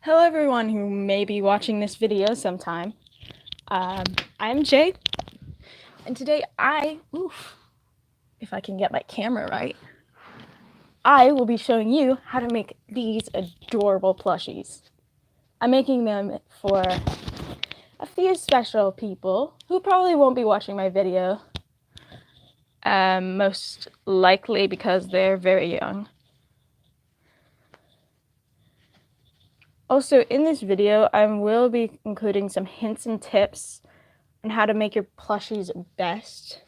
Hello everyone who may be watching this video sometime. I'm Jay, and today if I can get my camera right, I will be showing you how to make these adorable plushies. I'm making them for a few special people who probably won't be watching my video, most likely because they're very young. Also, in this video, I will be including some hints and tips on how to make your plushies best,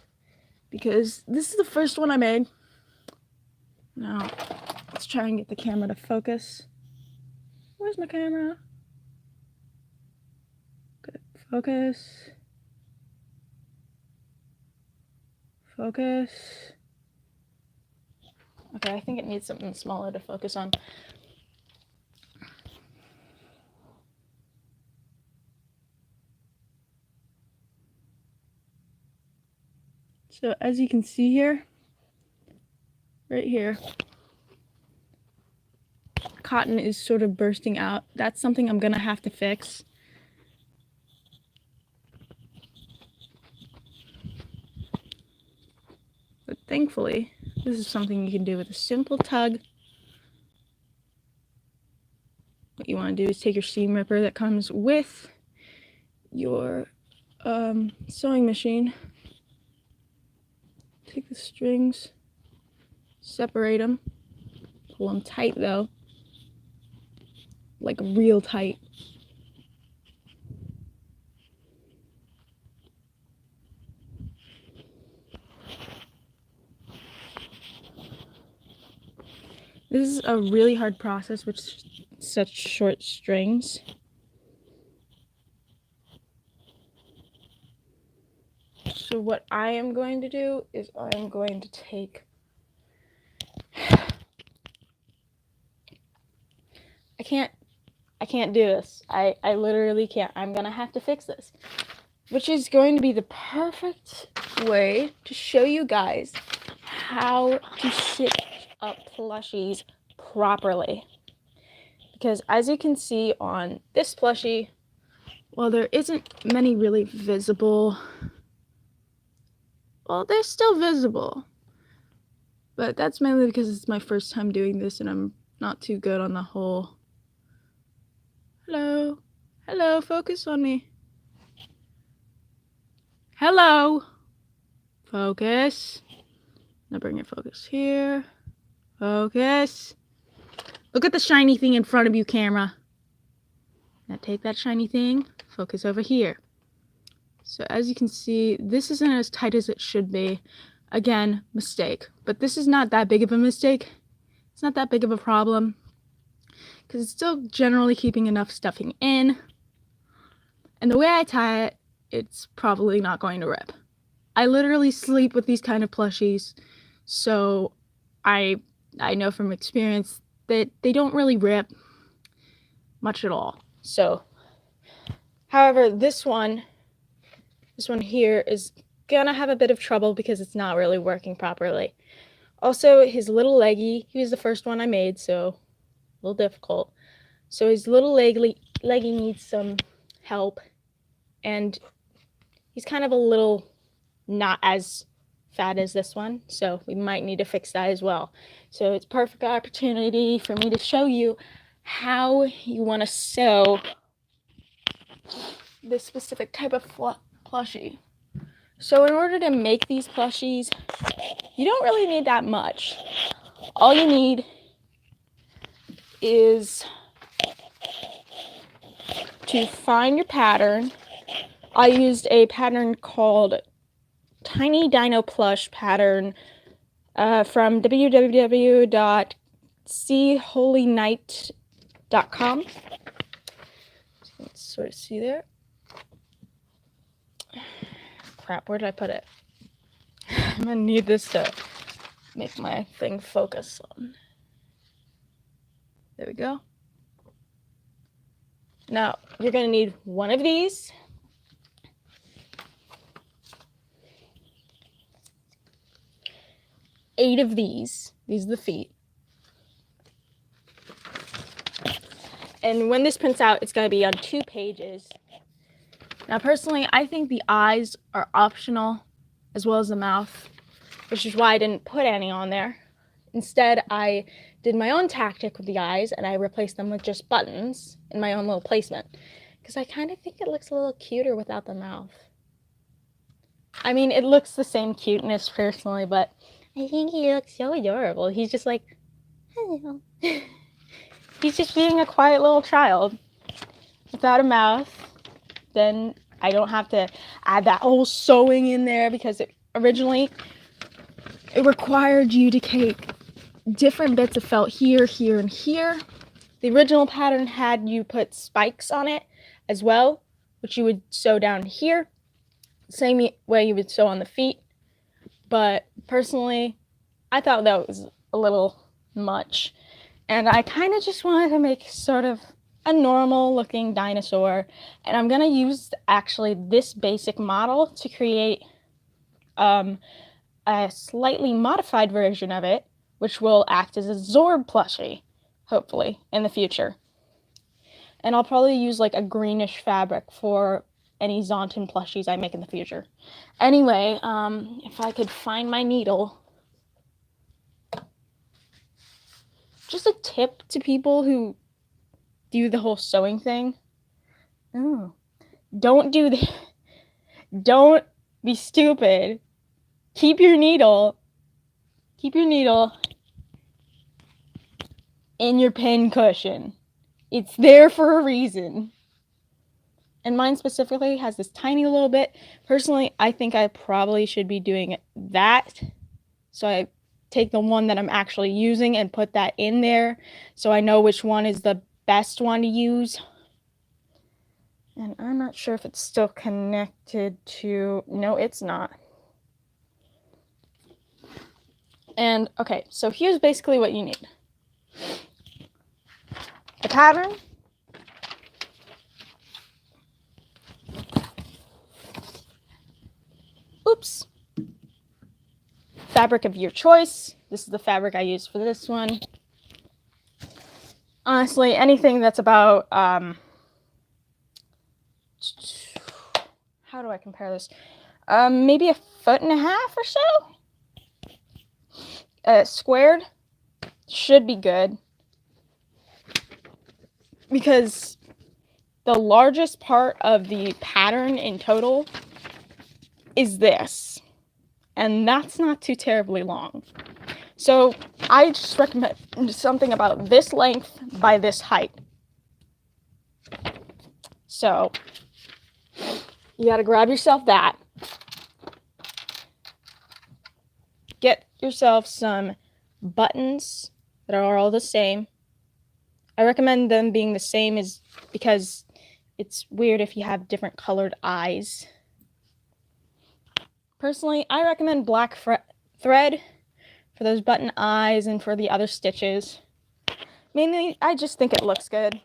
because this is the first one I made. Now, let's try and get the camera to focus. Where's my camera? Good. Focus. Focus. Okay, I think it needs something smaller to focus on. So as you can see here, right here, cotton is sort of bursting out. That's something I'm gonna have to fix. But thankfully, this is something you can do with a simple tug. What you want to do is take your seam ripper that comes with your sewing machine. Take the strings, separate them, pull them tight though, like real tight. This is a really hard process with such short strings. So what I am going to do is I am going to take, I can't do this. I literally can't. I'm gonna have to fix this, which is going to be the perfect way to show you guys how to stitch up plushies properly. Because as you can see on this plushie, well, there isn't many really visible. Well, they're still visible, but that's mainly because it's my first time doing this and I'm not too good on the whole. Hello, focus on me. Hello, focus. Now bring your focus here. Focus. Look at the shiny thing in front of you, camera. Now take that shiny thing, focus over here. So as you can see, this isn't as tight as it should be. Again, mistake. But this is not that big of a mistake. It's not that big of a problem, because it's still generally keeping enough stuffing in. And the way I tie it, it's probably not going to rip. I literally sleep with these kind of plushies, so I know from experience that they don't really rip much at all. So, however, this one here is gonna have a bit of trouble because it's not really working properly. Also, his little leggy, he was the first one I made, so a little difficult. So his little leggy needs some help, and he's kind of a little not as fat as this one, so we might need to fix that as well. So it's a perfect opportunity for me to show you how you want to sew this specific type of plushie. So in order to make these plushies, you don't really need that much. All you need is to find your pattern. I used a pattern called Tiny Dino Plush pattern from www.choholynight.com. So you can sort of see there. Crap, where did I put it? I'm gonna need this to make my thing focus on. There we go. Now, you're gonna need one of these. Eight of these. These are the feet. And when this prints out, it's going to be on 2 pages. Now, personally, I think the eyes are optional, as well as the mouth, which is why I didn't put any on there. Instead, I did my own tactic with the eyes, and I replaced them with just buttons in my own little placement, because I kind of think it looks a little cuter without the mouth. I mean, it looks the same cuteness personally, but I think he looks so adorable. He's just like, hello. He's just being a quiet little child without a mouth. Then I don't have to add that whole sewing in there, because originally it required you to take different bits of felt here, here, and here. The original pattern had you put spikes on it as well, which you would sew down here. Same way you would sew on the feet. But personally, I thought that was a little much. And I kind of just wanted to make sort of a normal looking dinosaur. And I'm going to use actually this basic model to create a slightly modified version of it, which will act as a Zorb plushie, hopefully, in the future. And I'll probably use like a greenish fabric for any Zonton plushies I make in the future. Anyway, if I could find my needle. Just a tip to people who do the whole sewing thing. Oh, don't do that. Don't be stupid. Keep your needle in your pin cushion. It's there for a reason. And mine specifically has this tiny little bit. Personally, I think I probably should be doing that. So I take the one that I'm actually using and put that in there, so I know which one is the best one to use. And I'm not sure if it's still connected to... No, it's not. And, okay, so here's basically what you need. A pattern. Oops. Fabric of your choice. This is the fabric I used for this one. Honestly, anything that's about, how do I compare this? Maybe 1.5 feet or so. Squared should be good, because the largest part of the pattern in total is this, and that's not too terribly long. So I just recommend something about this length by this height. So you gotta grab yourself that. Get yourself some buttons that are all the same. I recommend them being the same because it's weird if you have different colored eyes. Personally, I recommend black thread for those button eyes and for the other stitches. Mainly, I just think it looks good.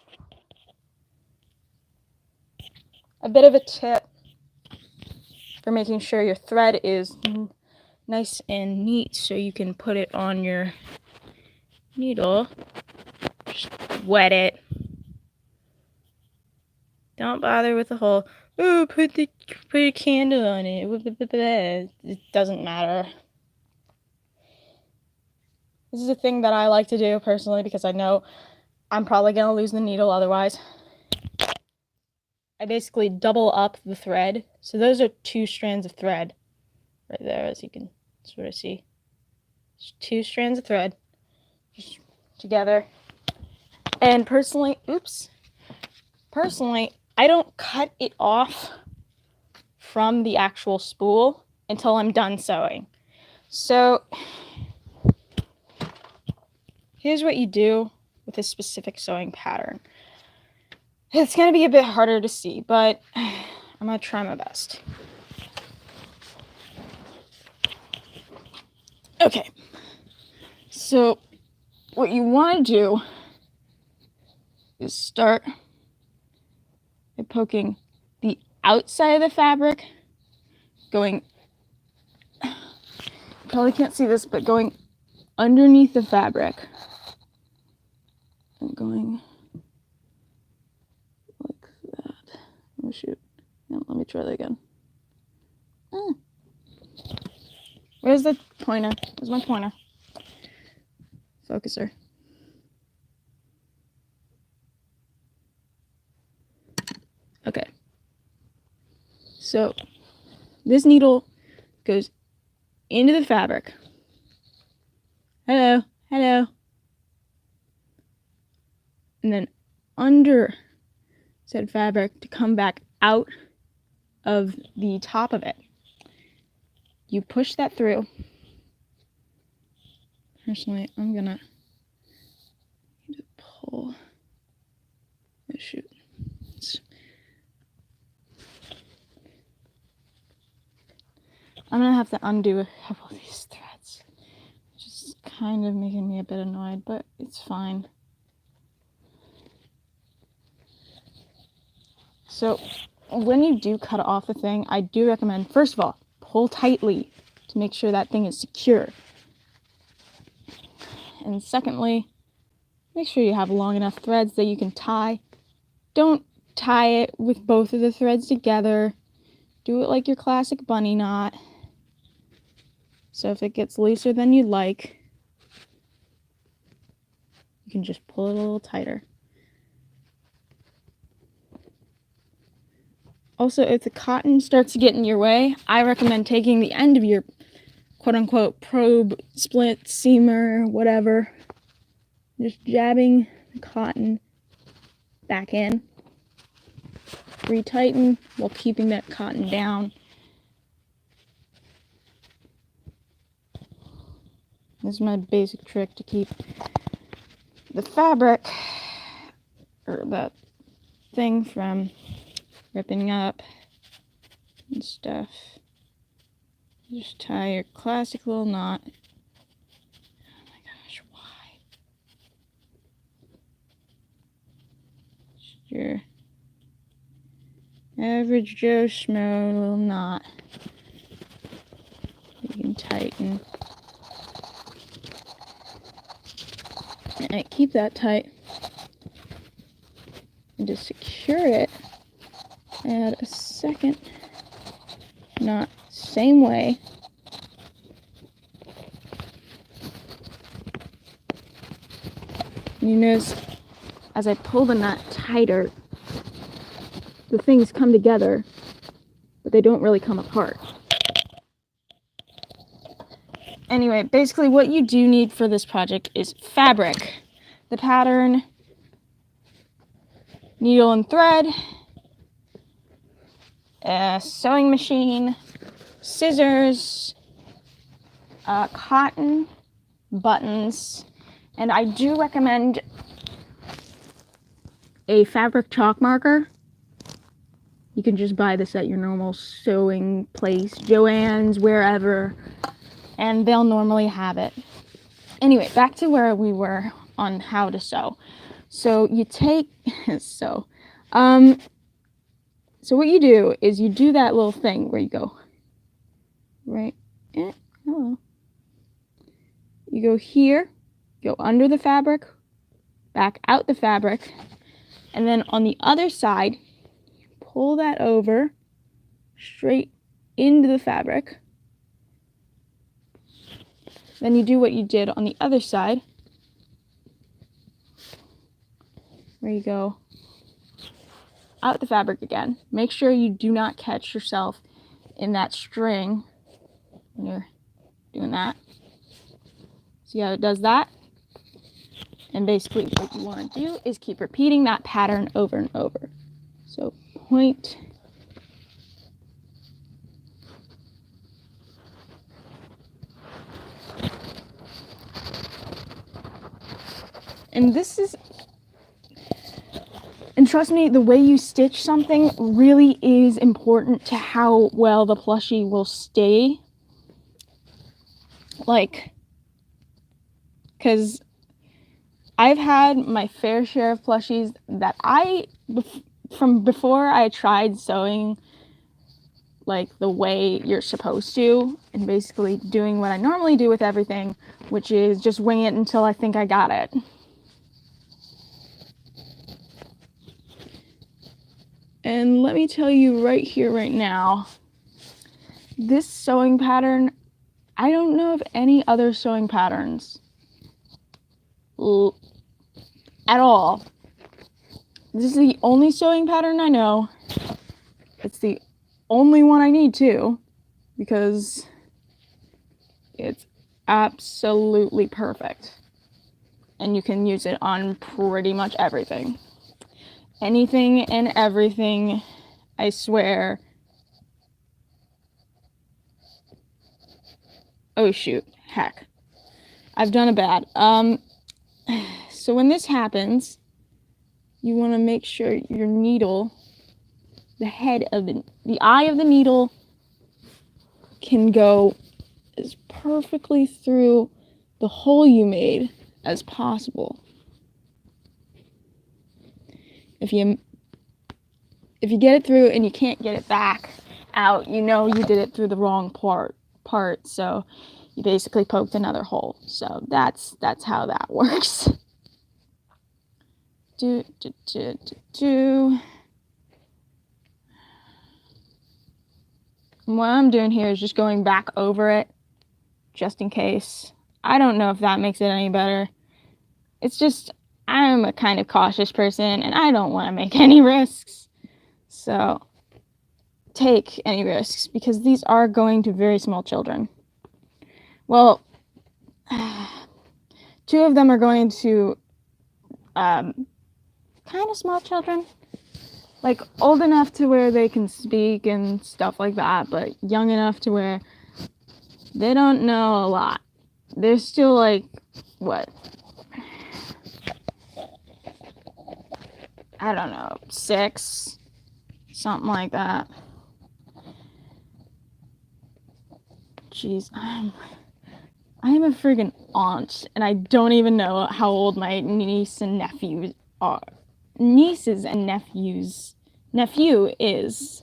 A bit of a tip for making sure your thread is nice and neat so you can put it on your needle. Just wet it. Don't bother with the whole, oh, put a candle on it. It doesn't matter. This is a thing that I like to do personally because I know I'm probably going to lose the needle otherwise. I basically double up the thread. So those are 2 strands of thread right there, as you can sort of see. Just 2 strands of thread just together. And personally, I don't cut it off from the actual spool until I'm done sewing. So here's what you do with this specific sewing pattern. It's going to be a bit harder to see, but I'm going to try my best. Okay, so what you want to do is start by poking the outside of the fabric, going, you probably can't see this, but going underneath the fabric and going me try that again. Where's the pointer? Where's my pointer? Focuser. Okay. So this needle goes into the fabric. Hello, hello. And then under said fabric to come back out of the top of it. You push that through. Personally, I'm gonna pull. Oh, shoot. I'm gonna have to undo a couple of these threads. Which is kind of making me a bit annoyed, but it's fine. So when you do cut off the thing, I do recommend, first of all, pull tightly to make sure that thing is secure. And secondly, make sure you have long enough threads that you can tie. Don't tie it with both of the threads together. Do it like your classic bunny knot. So if it gets looser than you'd like, you can just pull it a little tighter. Also, if the cotton starts to get in your way, I recommend taking the end of your quote-unquote probe, split, seamer, whatever, just jabbing the cotton back in. Retighten while keeping that cotton down. This is my basic trick to keep the fabric, or that thing, from ripping up and stuff. Just tie your classic little knot. Oh my gosh, why? Just your average Joe Schmo little knot. You can tighten. And keep that tight. And to secure it, add a second knot, same way. You notice as I pull the knot tighter, the things come together, but they don't really come apart. Anyway, basically what you do need for this project is fabric, the pattern, needle and thread, a sewing machine, scissors, cotton, buttons, and I do recommend a fabric chalk marker. You can just buy this at your normal sewing place, Joann's, wherever, and they'll normally have it. Anyway, back to where we were on how to sew. So you take, so what you do is you do that little thing where you go, right, hello. You go here, go under the fabric, back out the fabric, and then on the other side, pull that over straight into the fabric. Then you do what you did on the other side, where you go out the fabric again. Make sure you do not catch yourself in that string when you're doing that. See how it does that? And basically what you want to do is keep repeating that pattern over and over. So point, and this is, and trust me, the way you stitch something really is important to how well the plushie will stay. Like, because I've had my fair share of plushies that from before I tried sewing like the way you're supposed to, and basically doing what I normally do with everything, which is just wing it until I think I got it. And let me tell you right here, right now, this sewing pattern, I don't know of any other sewing patterns at all. This is the only sewing pattern I know. It's the only one I need too, because it's absolutely perfect. And you can use it on pretty much everything. Anything and everything, I swear. Oh shoot, heck. I've done a bad. So when this happens, you want to make sure your needle, the eye of the needle can go as perfectly through the hole you made as possible. If you get it through and you can't get it back out, you know you did it through the wrong part, so you basically poked another hole. So that's how that works. What I'm doing here is just going back over it, just in case. I don't know if that makes it any better. It's just, I'm a kind of cautious person, and I don't want to make any risks. So, take any risks, because these are going to very small children. Well, 2 of them are going to kind of small children. Like, old enough to where they can speak and stuff like that, but young enough to where they don't know a lot. They're still like, what? I don't know, 6, something like that. Jeez, I'm a friggin' aunt, and I don't even know how old my niece and nephews are. Nieces and nephew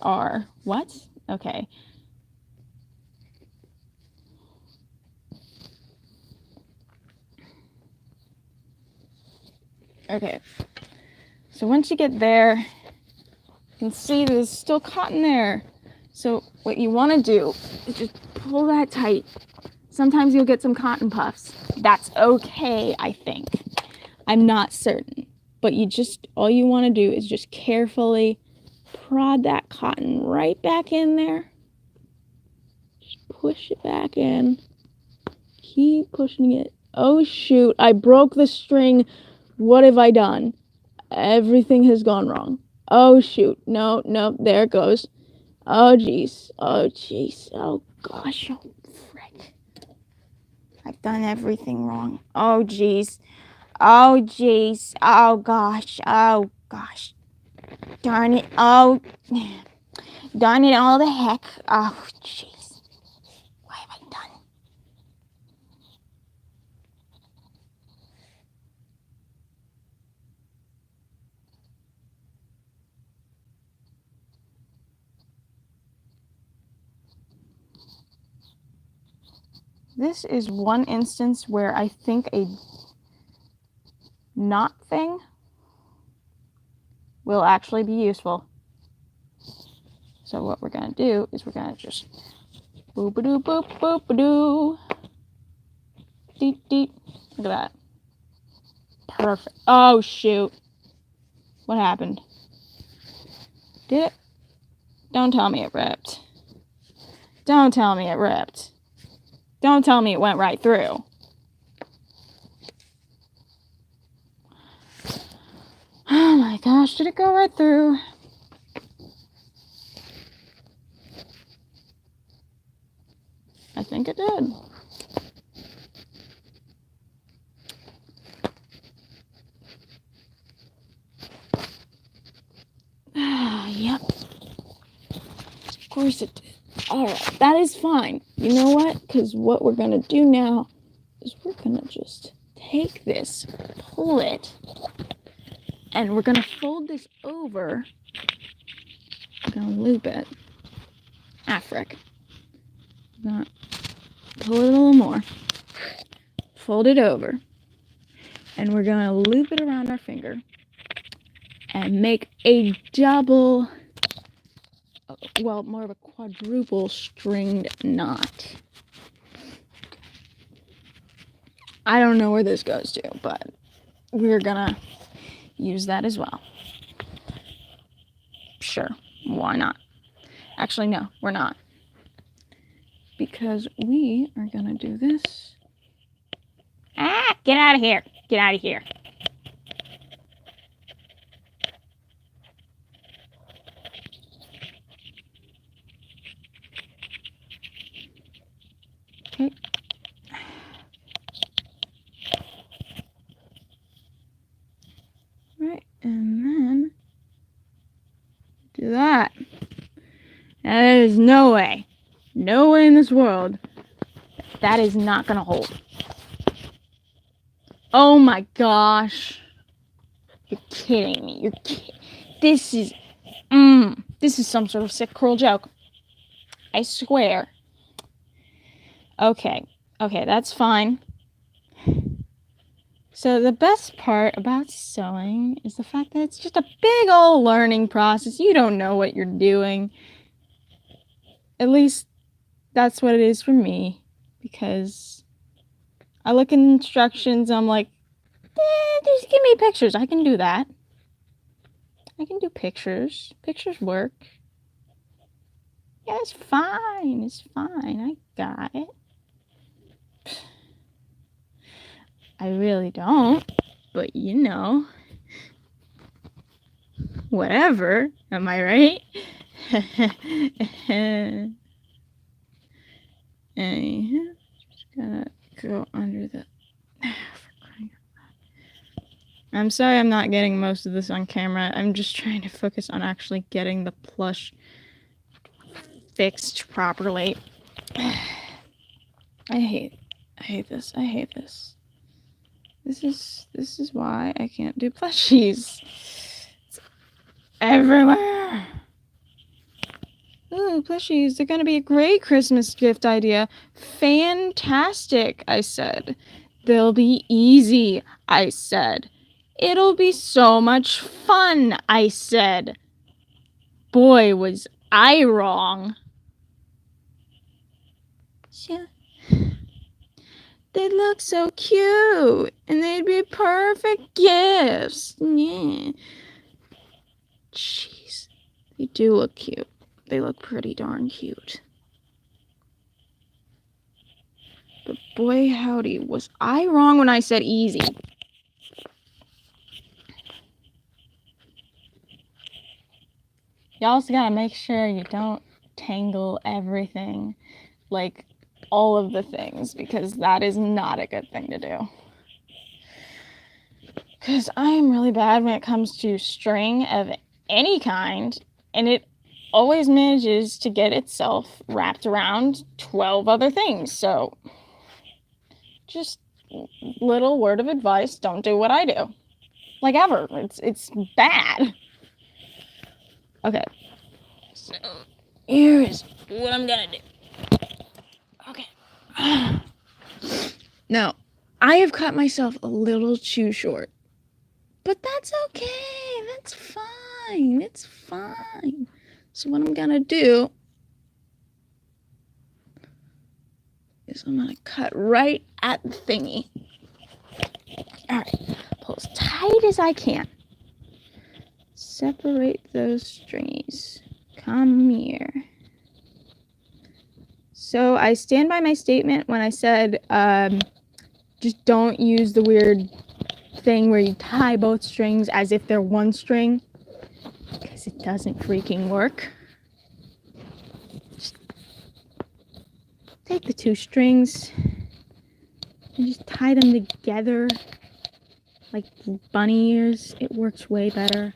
are. What? Okay. Okay. So once you get there, you can see there's still cotton there. So what you want to do is just pull that tight. Sometimes you'll get some cotton puffs. That's okay, I think. I'm not certain. But all you want to do is just carefully prod that cotton right back in there. Just push it back in. Keep pushing it. Oh shoot, I broke the string. What have I done? Everything has gone wrong. Oh shoot, no, there it goes. Oh jeez, oh gosh, oh frick. I've done everything wrong. Oh jeez. Oh jeez. Oh gosh. Darn it. Oh, darn it all the heck. Oh jeez. What have I done? This is one instance where I think a knot thing will actually be useful. So what we're going to do is we're going to just boop-a-doo, boop, boop-a-doo. Deet, deet. Look at that. Perfect. Oh, shoot. What happened? Did it? Don't tell me it ripped. Don't tell me it ripped. Don't tell me it went right through. Oh my gosh, did it go right through? I think it did. Yep. Of course it did. Alright, that is fine. You know what? Because what we're going to do now is we're going to just take this, pull it, and we're going to fold this over. I'm going to loop it. Ah, frick. I'm going to pull it a little more. Fold it over. And we're going to loop it around our finger and make a double well, more of a quadruple stringed knot. I don't know where this goes to, but we're gonna use that as well. Sure, why not? Actually, no, we're not. Because we are gonna do this. Ah, get out of here. Get out of here. Okay. Right, and then do that. There is no way in this world that is not gonna hold. Oh my gosh. You're kidding me. This is some sort of sick cruel joke. I swear. Okay, that's fine. So the best part about sewing is the fact that it's just a big old learning process. You don't know what you're doing. At least that's what it is for me, because I look at instructions, I'm like, just give me pictures. I can do that. I can do pictures. Pictures work. Yeah, it's fine. It's fine. I got it. I really don't, but you know, whatever. Am I right? And just gonna go under the. I'm sorry I'm not getting most of this on camera. I'm just trying to focus on actually getting the plush fixed properly. I hate this. I hate this. This is why I can't do plushies. It's everywhere. Ooh, plushies. They're gonna be a great Christmas gift idea. Fantastic, I said. They'll be easy, I said. It'll be so much fun, I said. Boy, was I wrong. Yeah. They'd look so cute, and they'd be perfect gifts. Yeah. Jeez, they do look cute. They look pretty darn cute. But boy, howdy, was I wrong when I said easy. You also gotta make sure you don't tangle everything, like all of the things, because that is not a good thing to do. Because I am really bad when it comes to string of any kind, and it always manages to get itself wrapped around 12 other things. So just little word of advice, don't do what I do. Like ever. It's bad. Okay. So here is what I'm gonna do. Okay. Now, I have cut myself a little too short. But that's okay. That's fine. It's fine. So what I'm gonna do is I'm gonna cut right at the thingy. Alright. Pull as tight as I can. Separate those strings. Come here. So I stand by my statement when I said just don't use the weird thing where you tie both strings as if they're one string, because it doesn't freaking work. Just take the two strings and just tie them together like bunny ears. It works way better.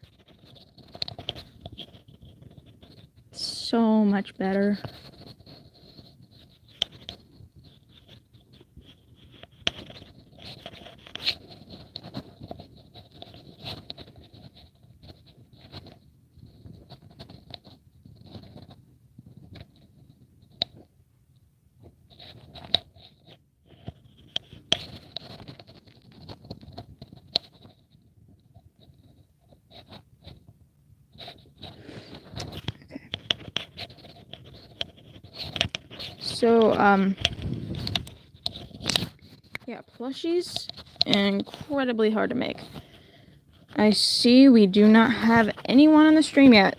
So much better. So, yeah, plushies, incredibly hard to make. I see we do not have anyone on the stream yet.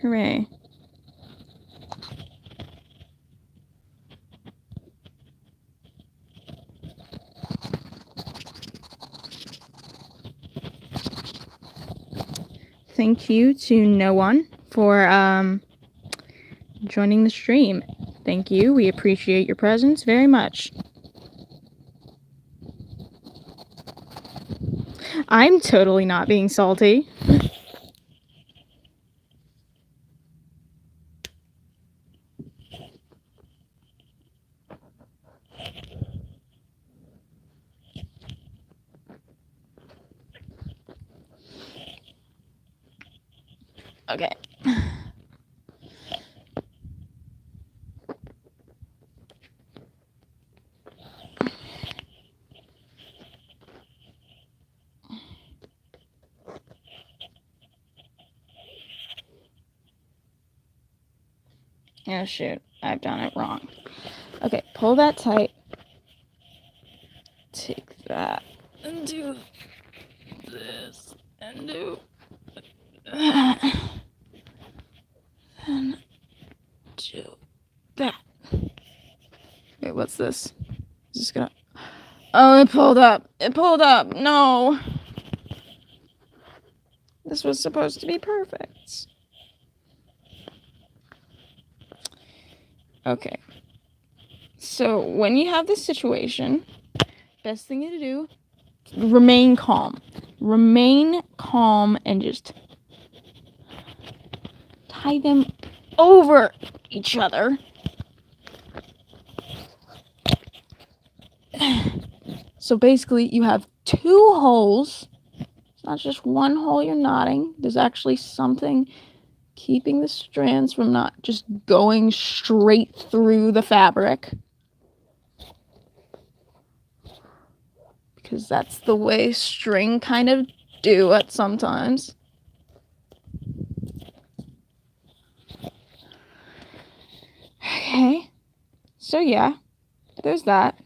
Hooray. Thank you to no one for joining the stream. Thank you. We appreciate your presence very much. I'm totally not being salty. Okay. Oh shoot, I've done it wrong. Okay, pull that tight. Take that and do this and do that and do that. Wait, what's this? Is this gonna... Oh, it pulled up. It pulled up. No. This was supposed to be perfect. Okay. So, when you have this situation, best thing to do, remain calm. Remain calm and just tie them over each other. So basically, you have 2 holes. It's not just one hole you're knotting. There's actually something keeping the strands from not just going straight through the fabric. Because that's the way string kind of do it sometimes. Okay. So yeah, there's that.